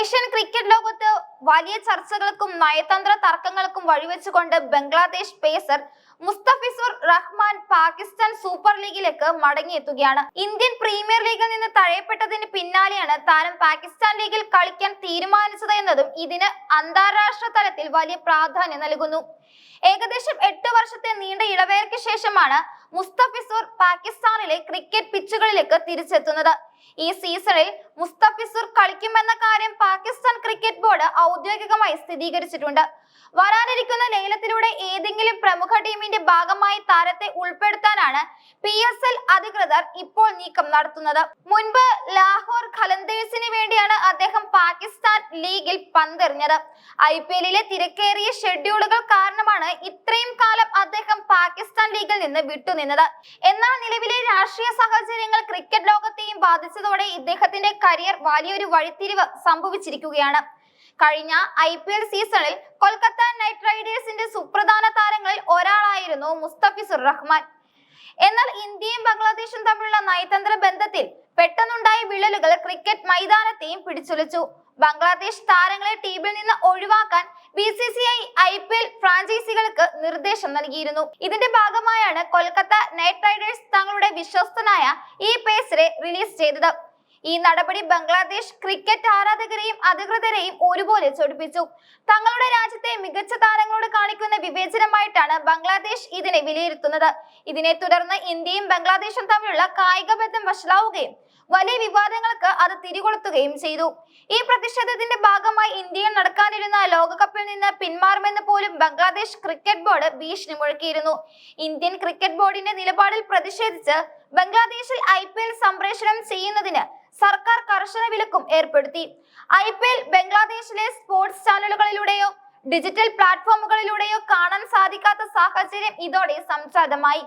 Asian cricket ലോകത്ത് വലിയ ചർച്ചകൾക്കും നയതന്ത്ര തർക്കങ്ങൾക്കും വഴിവെച്ചുകൊണ്ട് ബംഗ്ലാദേശ് പേസർ മുസ്തഫിസുർ റഹ്മാൻ പാകിസ്ഥാൻ സൂപ്പർ ലീഗിലേക്ക് മടങ്ങിയെത്തുകയാണ്. ഇന്ത്യൻ പ്രീമിയർ ലീഗിൽ നിന്ന് തഴയപ്പെട്ടതിന് പിന്നാലെയാണ് താരം പാകിസ്ഥാൻ ലീഗിൽ കളിക്കാൻ തീരുമാനിച്ചത് എന്നതും ഇതിന് അന്താരാഷ്ട്ര തലത്തിൽ വലിയ പ്രാധാന്യം നൽകുന്നു. ഏകദേശം 8 വർഷത്തെ നീണ്ട ഇടവേളയ്ക്ക് ശേഷമാണ് മുസ്തഫിസുർ പാകിസ്ഥാനിലെ ക്രിക്കറ്റ് പിച്ചുകളിലേക്ക് തിരിച്ചെത്തുന്നത്. ഈ സീസണിൽ മുസ്തഫിസുർ കളിക്കുമെന്ന കാര്യം പാകിസ്ഥാൻ ക്രിക്കറ്റ് ബോർഡ് ഔദ്യോഗികമായി സ്ഥിരീകരിച്ചിട്ടുണ്ട്. വരാനിരിക്കുന്ന ലേലത്തിലൂടെ ഏതെങ്കിലും പ്രമുഖ ടീമിന്റെ ഭാഗമായി താരത്തെ ഉൾപ്പെടുത്താനാണ് PSL അധികൃതർ ഇപ്പോൾ നീക്കം നടത്തുന്നത്. മുൻപ് ലാഹോർ ഖലന്ദേഴ്സിന് വേണ്ടിയാണ് അദ്ദേഹം പാകിസ്ഥാൻ ലീഗിൽ പന്തെറിഞ്ഞത്. IPL തിരക്കേറിയ ഷെഡ്യൂളുകൾ കാരണമാണ് ഇത്രയും കാലം അദ്ദേഹം പാകിസ്ഥാൻ ലീഗിൽ നിന്ന് വിട്ടുനിന്നത്. എന്നാൽ നിലവിലെ രാഷ്ട്രീയ സാഹചര്യങ്ങൾ ക്രിക്കറ്റ് ലോകത്തെയും ബാധിച്ചതോടെ ഇദ്ദേഹത്തിന്റെ കരിയർ വലിയൊരു വഴിത്തിരിവ് സംഭവിച്ചിരിക്കുകയാണ്. കഴിഞ്ഞ IPL സീസണിൽ കൊൽക്കത്ത നൈറ്റ് റൈഡേഴ്സിന്റെ സുപ്രധാന താരങ്ങളിൽ ഒരാളായിരുന്നു മുസ്തഫിസുർ റഹ്മാൻ. എന്നാൽ ഇന്ത്യയും ബംഗ്ലാദേശും തമ്മിലുള്ള നയതന്ത്ര ബന്ധത്തിൽ പെട്ടെന്നുണ്ടായ വിള്ളലുകൾ ക്രിക്കറ്റ് മൈതാനത്തെയും പിടിച്ചുലച്ചു. ബംഗ്ലാദേശ് താരങ്ങളെ ടീമിൽ നിന്ന് ഒഴിവാക്കാൻ BCCI IPL ഫ്രാഞ്ചൈസികൾക്ക് നിർദ്ദേശം നൽകിയിരുന്നു. ഇതിന്റെ ഭാഗമായാണ് കൊൽക്കത്ത നൈറ്റ് റൈഡേഴ്സ് തങ്ങളുടെ വിശ്വസ്തനായ ഈ പേസറെ റിലീസ് ചെയ്തത്. ഈ നടപടി ബംഗ്ലാദേശ് ക്രിക്കറ്റ് ആരാധകരെയും അധികൃതരെയും ഒരുപോലെ ചൊടിപ്പിച്ചു. തങ്ങളുടെ രാജ്യത്തെ മികച്ച താരങ്ങളോട് കാണിക്കുന്ന വിവേചനമായിട്ടാണ് ബംഗ്ലാദേശ് ഇതിനെ വിലയിരുത്തുന്നത്. ഇതിനെ തുടർന്ന് ഇന്ത്യയും ബംഗ്ലാദേശും തമ്മിലുള്ള കായിക ബന്ധം വഷളാവുകയും വലിയ വിവാദങ്ങൾക്ക് അത് തിരികൊളുത്തുകയും ചെയ്തു. ഈ പ്രതിഷേധത്തിന്റെ ഭാഗമായി ഇന്ത്യയിൽ നടക്കാനിരുന്ന ലോകകപ്പിൽ നിന്ന് പിന്മാറുമെന്ന് പോലും ബംഗ്ലാദേശ് ക്രിക്കറ്റ് ബോർഡ് ഭീഷണി മുഴക്കിയിരുന്നു. ഇന്ത്യൻ ക്രിക്കറ്റ് ബോർഡിന്റെ നിലപാടിൽ പ്രതിഷേധിച്ച് ബംഗ്ലാദേശിൽ IPL സംപ്രേഷണം ചെയ്യുന്നതിന് സർക്കാർ കർശന വിലക്കും ഏർപ്പെടുത്തി. IPL ബംഗ്ലാദേശിലെ സ്പോർട്സ് ചാനലുകളിലൂടെയോ ഡിജിറ്റൽ പ്ലാറ്റ്ഫോമുകളിലൂടെയോ കാണാൻ സാധിക്കാത്ത സാഹചര്യം ഇതോടെ സംജാതമായി.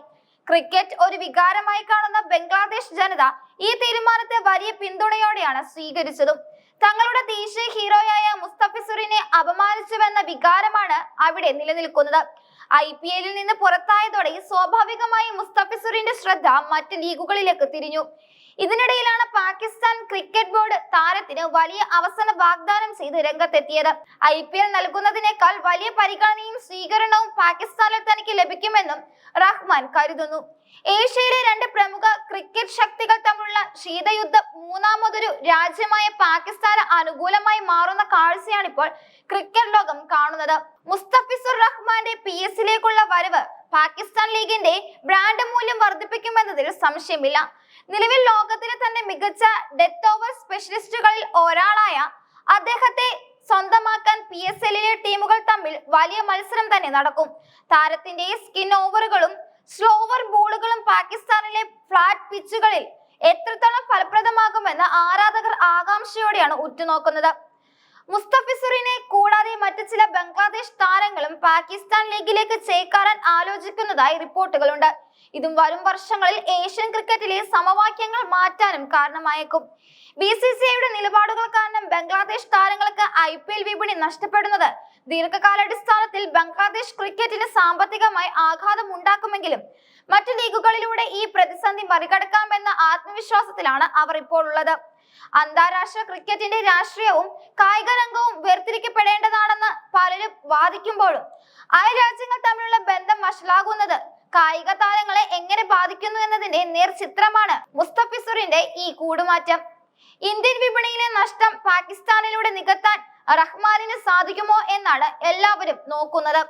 ക്രിക്കറ്റ് ഒരു വികാരമായി കാണുന്ന ബംഗ്ലാദേശ് ജനത ഈ തീരുമാനത്തെ വലിയ പിന്തുണയോടെയാണ് സ്വീകരിച്ചതും. തങ്ങളുടെ ദേശീയ ഹീറോയായ മുസ്തഫിസുറിനെ അപമാനിച്ചുവെന്ന വികാരമാണ് അവിടെ നിലനിൽക്കുന്നത്. IPL നിന്ന് പുറത്തായതോടെ സ്വാഭാവികമായി മുസ്തഫിസുറിന്റെ ശ്രദ്ധ മറ്റ് ലീഗുകളിലേക്ക് തിരിഞ്ഞു. ഇതിനിടയിലാണ് പാകിസ്ഥാൻ ക്രിക്കറ്റ് ബോർഡ് താരത്തിന് വലിയ അവസരം വാഗ്ദാനം ചെയ്ത് രംഗത്തെത്തിയത്. IPL നൽകുന്നതിനേക്കാൾ വലിയ പരിഗണനയും സ്വീകരണവും പാകിസ്ഥാനിൽ തനിക്ക് ലഭിക്കുമെന്നും റഹ്മാൻ കരുതുന്നു. ഏഷ്യയിലെ 2 പ്രമുഖ ക്രിക്കറ്റ് ശക്തികൾ തമ്മിലുള്ള ശീതയുദ്ധം മൂന്നാമതൊരു രാജ്യമായ പാകിസ്ഥാന് അനുകൂലമായി മാറുന്ന കാഴ്ചയാണിപ്പോൾ ക്രിക്കറ്റ് ലോകം കാണുന്നത്. മുസ്തഫിസുർ റഹ്മാന്റെ PSLയിലേക്കുള്ള വരവ് പാകിസ്ഥാൻ ലീഗിന്റെ ബ്രാൻഡ് മൂല്യം വർദ്ധിപ്പിക്കുമെന്നതിൽ സംശയമില്ല. നിലവിൽ ലോകത്തിലെ തന്നെ മികച്ച ഡെത്ത് ഓവർ സ്പെഷ്യലിസ്റ്റുകളിൽ ഒരാളായ അദ്ദേഹത്തെ സ്വന്തമാക്കാൻ PSLയിലെ ടീമുകൾ തമ്മിൽ വലിയ മത്സരം തന്നെ നടക്കും. താരത്തിന്റെ സ്കിൻ ഓവറുകളും സ്ലോ ഓവർ ബോളുകളും പാകിസ്ഥാനിലെ ഫ്ലാറ്റ് പിച്ചുകളിൽ എത്രത്തോളം ഫലപ്രദമാകുമെന്ന് ആരാധകർ ആകാംക്ഷയോടെയാണ് ഉറ്റുനോക്കുന്നത്. മുസ്തഫിസുറിനെ കൂടാതെ മറ്റു ചില ബംഗ്ലാദേശ് താരങ്ങളും പാകിസ്ഥാൻ ലീഗിലേക്ക് ചേക്കേറാൻ ആലോചിക്കുന്നതായി റിപ്പോർട്ടുകളുണ്ട്. ഇതും വരും വർഷങ്ങളിൽ ഏഷ്യൻ ക്രിക്കറ്റിലെ സമവാക്യങ്ങൾ മാറ്റാനും കാരണമായേക്കും. BCCIയുടെ നിലപാടുകൾ കാരണം ബംഗ്ലാദേശ് താരങ്ങൾക്ക് IPL വിപണി നഷ്ടപ്പെടുന്നത് ദീർഘകാലാടിസ്ഥാനത്തിൽ ബംഗ്ലാദേശ് ക്രിക്കറ്റിന് സാമ്പത്തികമായി ആഘാതം ഉണ്ടാക്കുമെങ്കിലും മറ്റു ലീഗുകളിലൂടെ ഈ പ്രതിസന്ധി മറികടക്കാമെന്ന ആത്മവിശ്വാസത്തിലാണ് അവർ ഇപ്പോൾ ഉള്ളത്. അന്താരാഷ്ട്ര ക്രിക്കറ്റിന്റെ രാഷ്ട്രീയവും കായിക രംഗവും വേർതിരിക്കപ്പെടേണ്ടതാണെന്ന് പലരും വാദിക്കുമ്പോഴും അയൽ രാജ്യങ്ങൾ തമ്മിലുള്ള ബന്ധം വഷളാകുന്നത് കായിക താരങ്ങളെ എങ്ങനെ ബാധിക്കുന്നു എന്നതിന്റെ നേർചിത്രമാണ് മുസ്തഫിസുറിന്റെ ഈ കൂടുമാറ്റം. ഇന്ത്യൻ വിപണിയിലെ നഷ്ടം പാകിസ്ഥാനിലൂടെ നികത്താൻ റഹ്മാനിന് സാധിക്കുമോ എന്നാണ് എല്ലാവരും നോക്കുന്നത്.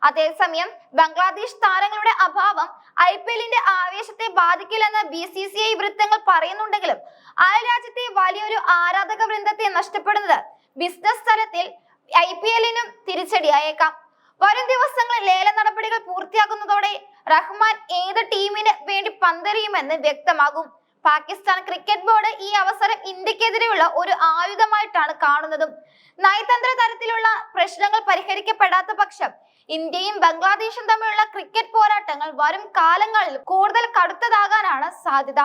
അതേസമയം ബംഗ്ലാദേശ് താരങ്ങളുടെ അഭാവം IPLന്റെ ആവേശത്തെ ബാധിക്കില്ലെന്ന് BCCI വൃത്തങ്ങൾ പറയുന്നുണ്ടെങ്കിലും അയൽ രാജ്യത്തെ വലിയൊരു ആരാധക വൃന്ദത്തെ നഷ്ടപ്പെടുന്നത് ബിസിനസ് തലത്തിൽ IPLനും തിരിച്ചടിയായേക്കാം. വരും ദിവസങ്ങളിൽ ലേല നടപടികൾ പൂർത്തിയാകുന്നതോടെ റഹ്മാൻ ഏത് ടീമിന് വേണ്ടി പന്തെറിയുമെന്ന് വ്യക്തമാകും. പാകിസ്ഥാൻ ക്രിക്കറ്റ് ബോർഡ് ഈ അവസരം ഇന്ത്യക്കെതിരെയുള്ള ഒരു ആയുധമായിട്ടാണ് കാണുന്നതും. നയതന്ത്ര തരത്തിലുള്ള പ്രശ്നങ്ങൾ പരിഹരിക്കപ്പെടാത്ത പക്ഷം ഇന്ത്യയും ബംഗ്ലാദേശും തമ്മിലുള്ള ക്രിക്കറ്റ് പോരാട്ടങ്ങൾ വരും കാലങ്ങളിൽ കൂടുതൽ കടുത്തതാകാനാണ് സാധ്യത.